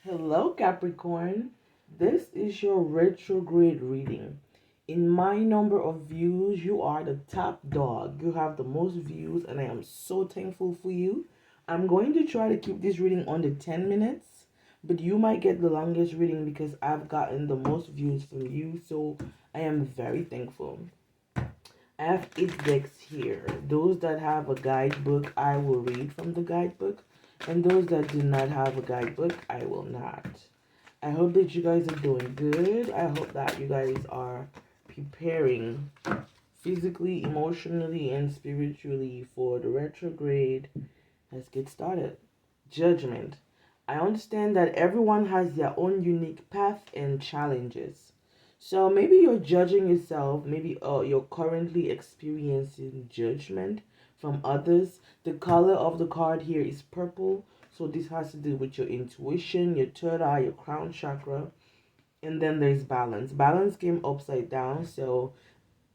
Hello, Capricorn. This is your retrograde reading. In my number of views, you are the top dog. You have the most views, and I am so thankful for you. I'm going to try to keep this reading under 10 minutes, but you might get the longest reading because I've gotten the most views from you, so I am very thankful. I have 8 decks here. Those that have a guidebook, I will read from the guidebook. And those that do not have a guidebook, I will not. I hope that you guys are doing good. I hope that you guys are preparing physically, emotionally, and spiritually for the retrograde. Let's get started. Judgment. I understand that everyone has their own unique path and challenges. So maybe you're judging yourself, maybe you're currently experiencing judgment from others. The color of the card here is purple, so this has to do with your intuition, your third eye, your crown chakra. And then there's balance. Balance came upside down, so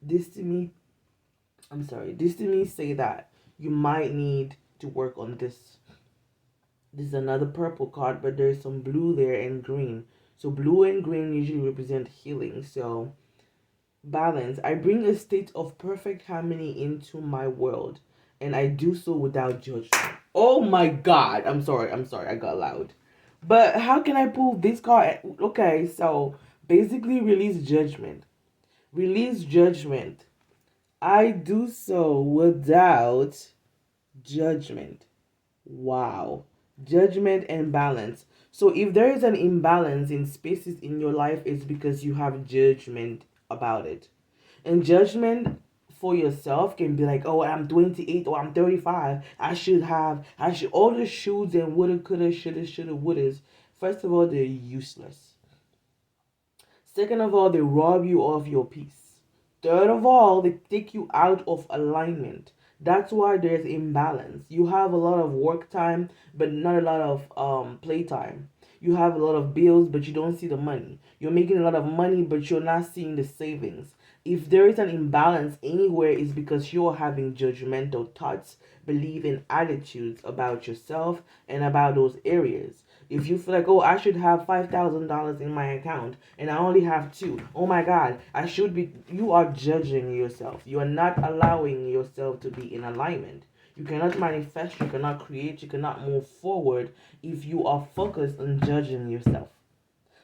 this to me, this to me say that you might need to work on this. This is another purple card, but there's some blue there and green. So blue and green usually represent healing. So balance. I bring a state of perfect harmony into my world, and I do so without judgment. Oh my god. I'm sorry, I got loud. But how can I pull this card? Okay, so basically release judgment. Release judgment. I do so without judgment. Wow. Judgment and balance. So if there is an imbalance in spaces in your life, it's because you have judgment about it. And judgment for yourself can be like, oh, I'm 28 or I'm 35. I should, all the shoulds and woulda, coulda, shoulda, wouldas. First of all, they're useless. Second of all, they rob you of your peace. Third of all, they take you out of alignment. That's why there's imbalance. You have a lot of work time, but not a lot of play time. You have a lot of bills, but you don't see the money. You're making a lot of money, but you're not seeing the savings. If there is an imbalance anywhere, it's because you're having judgmental thoughts, belief, and attitudes about yourself and about those areas. If you feel like, oh, I should have $5,000 in my account and I only have two, oh my God, I should be. You are judging yourself. You are not allowing yourself to be in alignment. You cannot manifest, you cannot create, you cannot move forward if you are focused on judging yourself.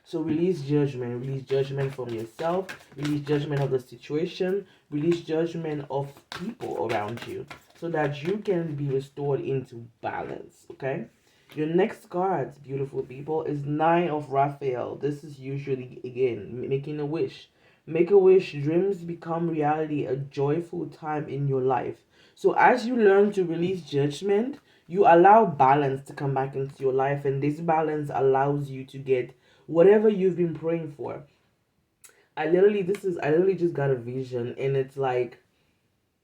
So release judgment from yourself, release judgment of the situation, release judgment of people around you so that you can be restored into balance, okay? Your next card, beautiful people, is Nine of Raphael. This is usually, again, making a wish. Make a wish, dreams become reality, a joyful time in your life. So as you learn to release judgment, you allow balance to come back into your life, and this balance allows you to get whatever you've been praying for. I literally just got a vision, and it's like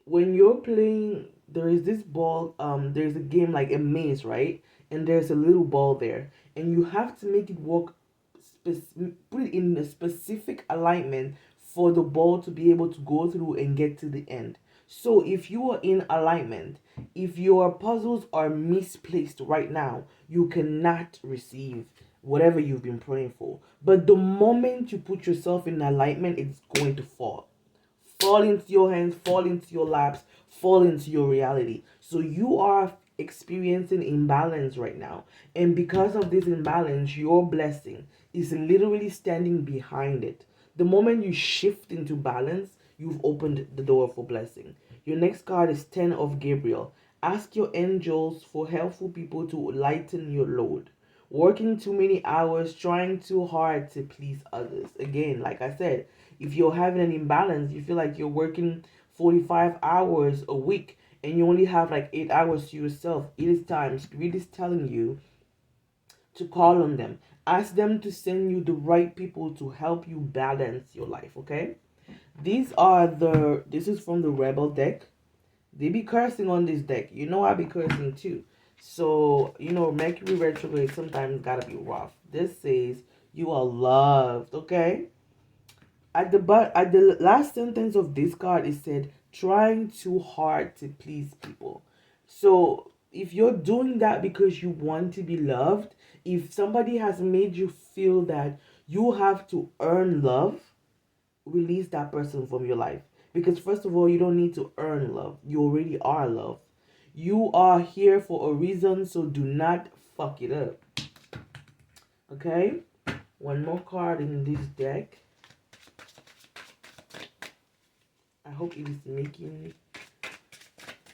when you're playing, there is this ball, there's a game like a maze, right? And there's a little ball there, and you have to make it work, put it in a specific alignment for the ball to be able to go through and get to the end. So if you are in alignment, if your puzzles are misplaced right now, you cannot receive whatever you've been praying for. But the moment you put yourself in alignment, it's going to fall into your hands, fall into your laps, fall into your reality. So you are experiencing imbalance right now. And because of this imbalance, your blessing is literally standing behind it. The moment you shift into balance, you've opened the door for blessing. Your next card is 10 of Gabriel. Ask your angels for helpful people to lighten your load. Working too many hours, trying too hard to please others. Again, like I said, if you're having an imbalance, you feel like you're working 45 hours a week and you only have like 8 hours to yourself. It is time. Spirit is telling you to call on them. Ask them to send you the right people to help you balance your life, okay? This is from the Rebel deck. They be cursing on this deck. You know I be cursing too. So, Mercury retrograde sometimes gotta be rough. This says you are loved, okay? At the last sentence of this card, it said trying too hard to please people. So if you're doing that because you want to be loved, if somebody has made you feel that you have to earn love, release that person from your life. Because first of all, you don't need to earn love. You already are love. You are here for a reason, so do not fuck it up. Okay? One more card in this deck. I hope it is making,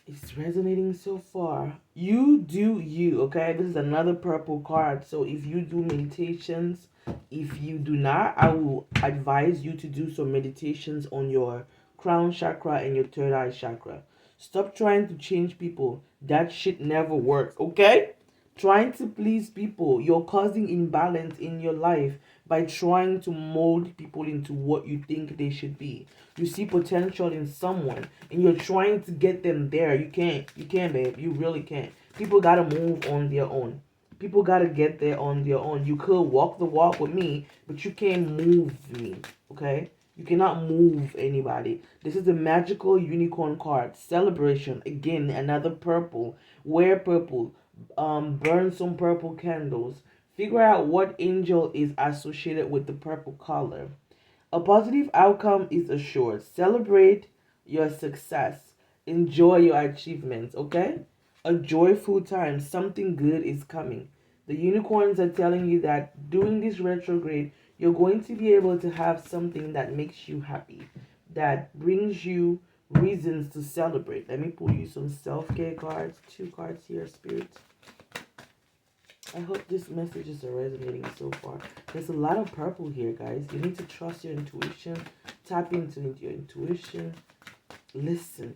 it's resonating so far. You do you, okay? This is another purple card. So if you do meditations, if you do not, I will advise you to do some meditations on your crown chakra and your third eye chakra. Stop trying to change people. That shit never works, okay? Trying to please people, you're causing imbalance in your life by trying to mold people into what you think they should be. You see potential in someone and you're trying to get them there. You can't, babe. You really can't. People gotta move on their own. People gotta get there on their own. You could walk the walk with me, but you can't move me, okay? You cannot move anybody. This is the magical unicorn card. Celebration. Again, another purple. Wear purple. Burn some purple candles. Figure out what angel is associated with the purple color. A positive outcome is assured. Celebrate your success. Enjoy your achievements, okay? A joyful time. Something good is coming. The unicorns are telling you that during this retrograde, you're going to be able to have something that makes you happy, that brings you reasons to celebrate. Let me pull you some self-care cards. 2 cards here, Spirit. I hope these messages are resonating so far. There's a lot of purple here, guys. You need to trust your intuition. Tap into your intuition. Listen.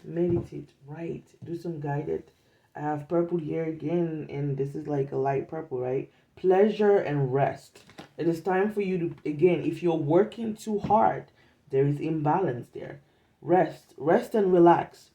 Meditate. Write. Do some guided. I have purple here again, and this is like a light purple, right? Pleasure and rest. It is time for you to, again, if you're working too hard, there is imbalance there. Rest and relax.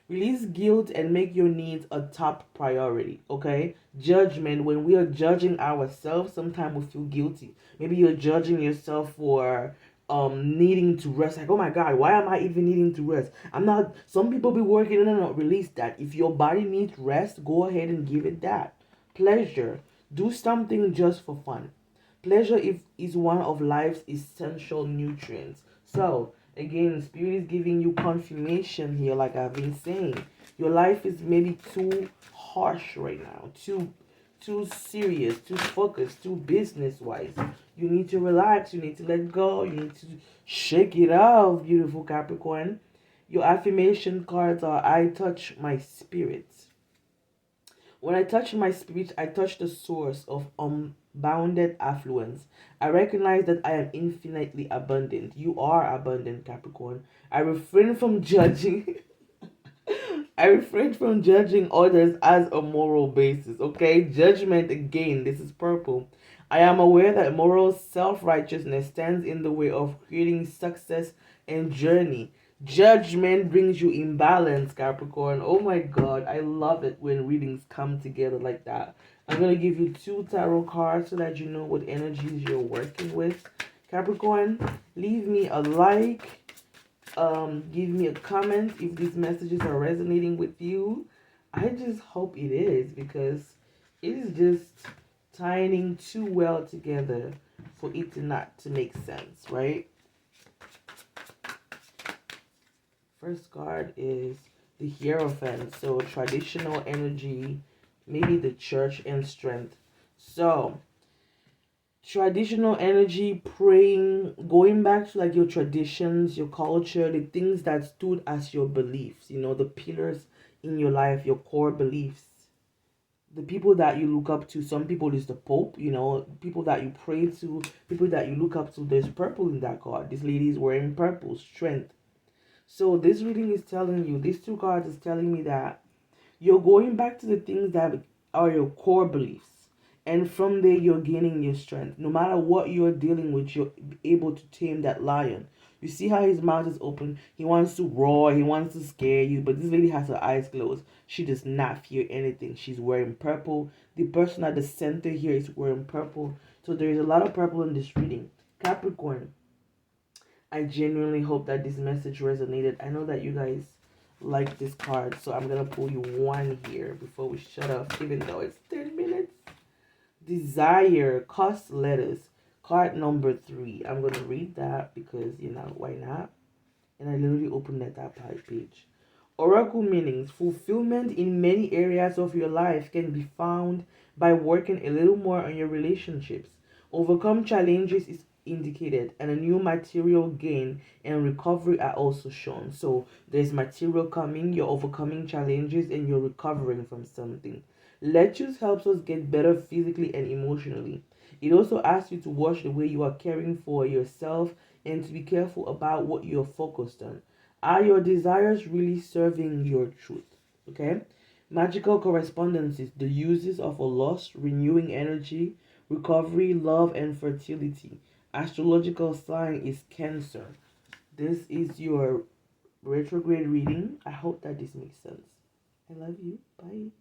Release guilt and make your needs a top priority, okay? Judgment, when we are judging ourselves, sometimes we feel guilty. Maybe you're judging yourself for needing to rest. Like, oh my God, why am I even needing to rest? I'm not, some people be working, no, release that. If your body needs rest, go ahead and give it that. Pleasure, do something just for fun. Pleasure is one of life's essential nutrients. So, again, Spirit is giving you confirmation here, like I've been saying. Your life is maybe too harsh right now, too serious, too focused, too business-wise. You need to relax, you need to let go, you need to shake it off, beautiful Capricorn. Your affirmation cards are, I touch my spirit. When I touch my spirit, I touch the source of unbounded affluence. I recognize that I am infinitely abundant. You are abundant, Capricorn. I refrain from judging. I refrain from judging others as a moral basis. Okay, judgment again. This is purple. I am aware that moral self-righteousness stands in the way of creating success and journey. Judgment brings you imbalance, Capricorn. Oh my God, I love it when readings come together like that. I'm going to give you 2 tarot cards so that you know what energies you're working with. Capricorn, leave me a like. Give me a comment if these messages are resonating with you. I just hope it is, because it is just tying too well together for it to not to make sense, right? First card is the Hierophant. So traditional energy, maybe the church and strength. So traditional energy, praying, going back to like your traditions, your culture, the things that stood as your beliefs, you know, the pillars in your life, your core beliefs. The people that you look up to, some people is the Pope, you know, people that you pray to, people that you look up to. There's purple in that card. This lady is wearing purple, strength. So this reading is telling you, these 2 cards is telling me that you're going back to the things that are your core beliefs. And from there, you're gaining your strength. No matter what you're dealing with, you're able to tame that lion. You see how his mouth is open? He wants to roar. He wants to scare you. But this lady has her eyes closed. She does not fear anything. She's wearing purple. The person at the center here is wearing purple. So there is a lot of purple in this reading. Capricorn, I genuinely hope that this message resonated. I know that you guys like this card. So I'm going to pull you one here before we shut off, even though it's 10 minutes. Desire, cost letters, card number 3. I'm going to read that because, why not? And I literally opened that page. Oracle meanings. Fulfillment in many areas of your life can be found by working a little more on your relationships. Overcome challenges is indicated, and a new material gain and recovery are also shown. So there's material coming, you're overcoming challenges, and you're recovering from something. Lettuce helps us get better physically and emotionally. It also asks you to watch the way you are caring for yourself and to be careful about what you're focused on. Are your desires really serving your truth? Okay. Magical correspondences, the uses of a lost, renewing energy, recovery, love, and fertility. Astrological sign is Cancer. This is your retrograde reading. I hope that this makes sense. I love you. Bye.